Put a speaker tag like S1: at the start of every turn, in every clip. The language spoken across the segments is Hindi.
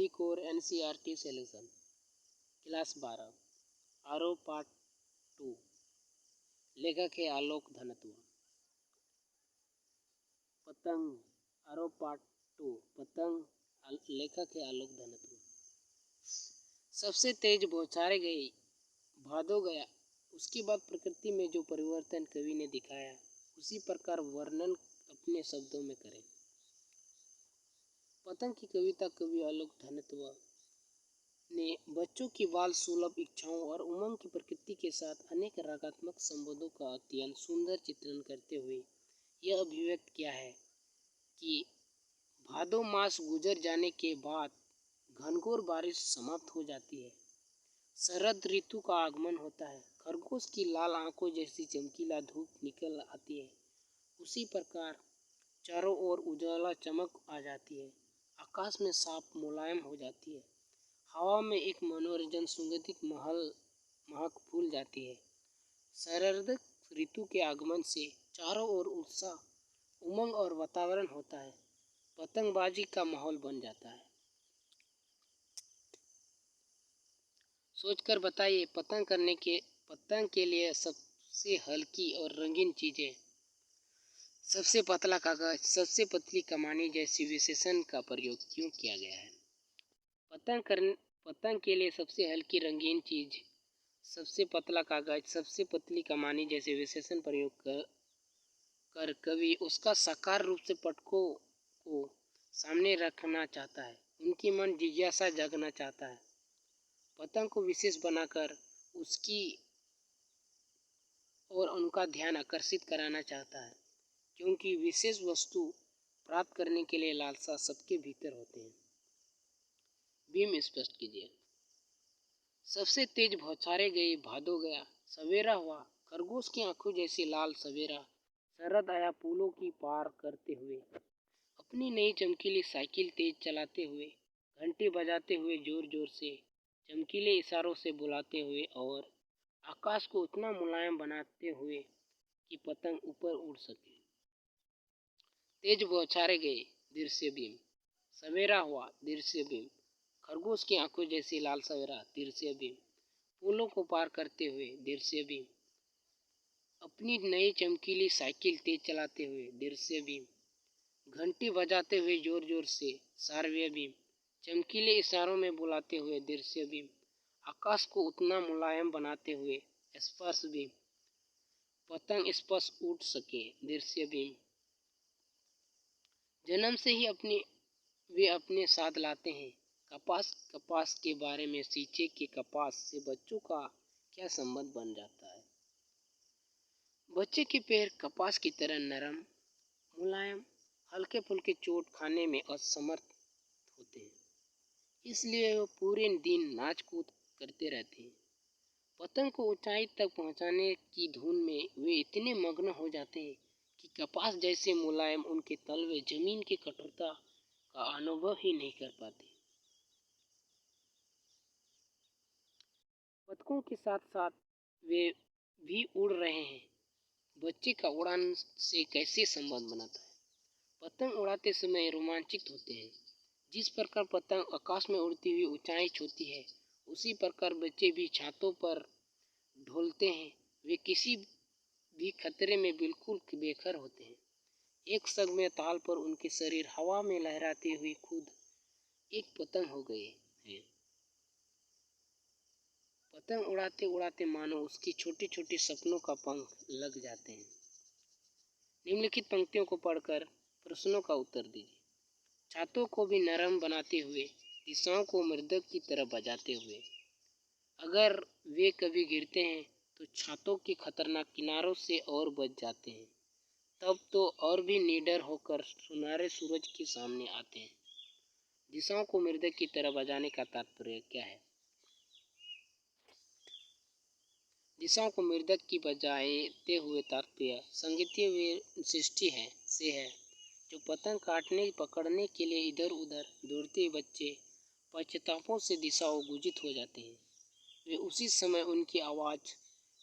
S1: वीक और एनसीईआरटी सॉल्यूशन क्लास 12 आरोह पार्ट 2। लेखक है आलोक धनत्वा। पतंग आरोह पार्ट 2 पतंग लेखक है आलोक धनत्वा। सबसे तेज बौछारें गई, भादो गया। उसके बाद प्रकृति में जो परिवर्तन कवि ने दिखाया उसी प्रकार वर्णन अपने शब्दों में करें। पतंग की कविता कवि आलोक धनत्वा ने बच्चों की बाल सुलभ इच्छाओं और उमंग की प्रकृति के साथ अनेक रागात्मक संबंधों का अत्यंत सुंदर चित्रण करते हुए यह अभिव्यक्त किया है कि भादो मास गुजर जाने के बाद घनघोर बारिश समाप्त हो जाती है, शरद ऋतु का आगमन होता है, खरगोश की लाल आंखों जैसी चमकीला धूप निकल आती है। उसी प्रकार चारों ओर उजाला चमक आ जाती है, आकाश में साफ मुलायम हो जाती है, हवा में एक मनोरंजन सुगंधित महक फूल जाती है। शरद ऋतु के आगमन से चारों ओर उत्साह, उमंग और वातावरण होता है, पतंगबाजी का माहौल बन जाता है। सोचकर बताइए, पतंग के लिए सबसे हल्की और रंगीन चीजें, सबसे पतला कागज, सबसे पतली कमानी जैसी विशेषण का प्रयोग क्यों किया गया है? पतंग के लिए सबसे हल्की रंगीन चीज, सबसे पतला कागज, सबसे पतली कमानी जैसे विशेषण प्रयोग कर कवि उसका साकार रूप से पाठकों को सामने रखना चाहता है। उनकी मन जिज्ञासा जगाना चाहता है। पतंग को विशेष बनाकर उसकी और उनका ध्यान आकर्षित कराना चाहता है, क्योंकि विशेष वस्तु प्राप्त करने के लिए लालसा सबके भीतर होते हैं। बीम स्पष्ट कीजिए। सबसे तेज बौछारें गई, भादो गया, सवेरा हुआ, खरगोश की आंखों जैसी लाल सवेरा, शरद आया फूलों की पार करते हुए, अपनी नई चमकीली साइकिल तेज चलाते हुए, घंटी बजाते हुए, जोर जोर से चमकीले इशारों से बुलाते हुए और आकाश को उतना मुलायम बनाते हुए कि पतंग ऊपर उड़ सके। तेज बौछारें गई, दृश्य बीम, सवेरा हुआ, दृश्य बीम, खरगोश की आंखों जैसी लाल सवेरा, दृश्य बीम, फूलों को पार करते हुए, दृश्य बीम, अपनी नई चमकीली साइकिल तेज चलाते हुए, दृश्य बीम, घंटी बजाते हुए जोर जोर से, श्राव्य बीम, चमकीले इशारों में बुलाते हुए, दृश्य बीम, आकाश को उतना मुलायम बनाते हुए, स्पर्श बीम, पतंग स्पर्श उड़ सके, दृश्य बीम। जन्म से ही वे अपने साथ लाते हैं कपास के बारे में सींचे कि कपास से बच्चों का क्या संबंध बन जाता है। बच्चे के पैर कपास की तरह नरम, मुलायम, हल्के फुल्के, चोट खाने में असमर्थ होते हैं, इसलिए वो पूरे दिन नाच कूद करते रहते हैं। पतंग को ऊंचाई तक पहुंचाने की धुन में वे इतने मग्न हो जाते हैं कि कपास जैसे मुलायम उनके तलवे जमीन की कठोरता का अनुभव ही नहीं कर पाते। पतंगों के साथ साथ वे भी उड़ रहे हैं। बच्चे का उड़ान से कैसे संबंध बनाता है? पतंग उड़ाते समय रोमांचित होते हैं। जिस प्रकार पतंग आकाश में उड़ती हुई ऊंचाई छूती है, उसी प्रकार बच्चे भी छातों पर ढोलते हैं। वे किसी भी खतरे में बिल्कुल बेखबर होते हैं। एक समय ताल पर उनके शरीर हवा में लहराते हुए खुद एक पतंग हो गए हैं। पतंग उड़ाते उड़ाते मानो उसकी छोटे छोटे सपनों का पंख लग जाते हैं। निम्नलिखित पंक्तियों को पढ़कर प्रश्नों का उत्तर दीजिए। छातों को भी नरम बनाते हुए, दिशाओं को मृदंग की तरह बजाते हुए। अगर वे कभी गिरते हैं तो छातों के खतरनाक किनारों से और बच जाते हैं, तब तो और भी निडर होकर सुनहरे सूरज के सामने आते हैं। दिशाओं को मृदंग की तरह बजाने का तात्पर्य क्या है? दिशाओं को मृदंग की बजाते हुए तात्पर्य संगीतीय सृष्टि से है। जो पतंग काटने पकड़ने के लिए इधर उधर दौड़ते बच्चे पश्चातापों से दिशाओं गुजित हो जाते हैं, वे उसी समय उनकी आवाज़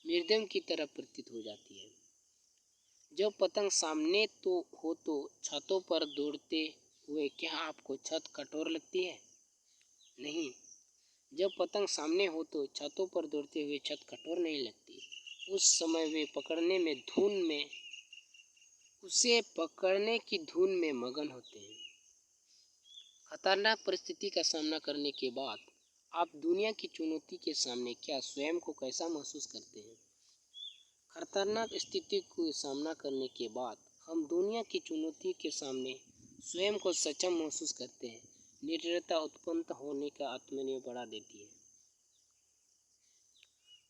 S1: मृदंग की तरह प्रतीत हो जाती है। जब पतंग सामने तो छतों पर दौड़ते हुए क्या आपको छत कठोर लगती है? नहीं, जब पतंग सामने हो तो छतों पर दौड़ते हुए छत कठोर नहीं लगती। उस समय वे उसे पकड़ने की धुन में मगन होते हैं। खतरनाक परिस्थिति का सामना करने के बाद आप दुनिया की चुनौती के सामने क्या स्वयं को कैसा महसूस करते हैं? खतरनाक स्थिति का सामना करने के बाद हम दुनिया की चुनौती के सामने स्वयं को सक्षम महसूस करते हैं। निडरता उत्पन्न होने का आत्मनिर्भर बढ़ा देती है।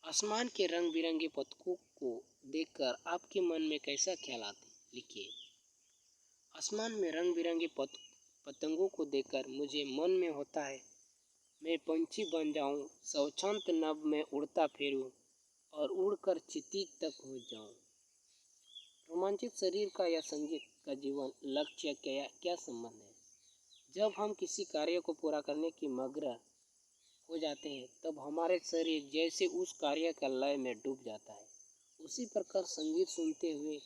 S1: आसमान के रंग बिरंगे पतंगों को देखकर आपके मन में कैसा ख्याल आते हैं? लिखिए। आसमान में रंग बिरंगे पतंगों को देखकर मुझे मन में होता है मैं पंछी बन जाऊं, स्वच्छंद नभ में उड़ता फिरूं और उड़कर क्षितिज तक पहुंच जाऊं। रोमांचित शरीर का या संगीत का जीवन लक्ष्य क्या संबंध है? जब हम किसी कार्य को पूरा करने की मग्न हो जाते हैं तब हमारे शरीर जैसे उस कार्य का लय में डूब जाता है। उसी प्रकार संगीत सुनते हुए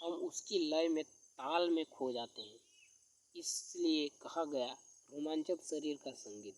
S1: हम उसकी लय में ताल में खो जाते हैं। इसलिए कहा गया रोमांचक शरीर का संगीत।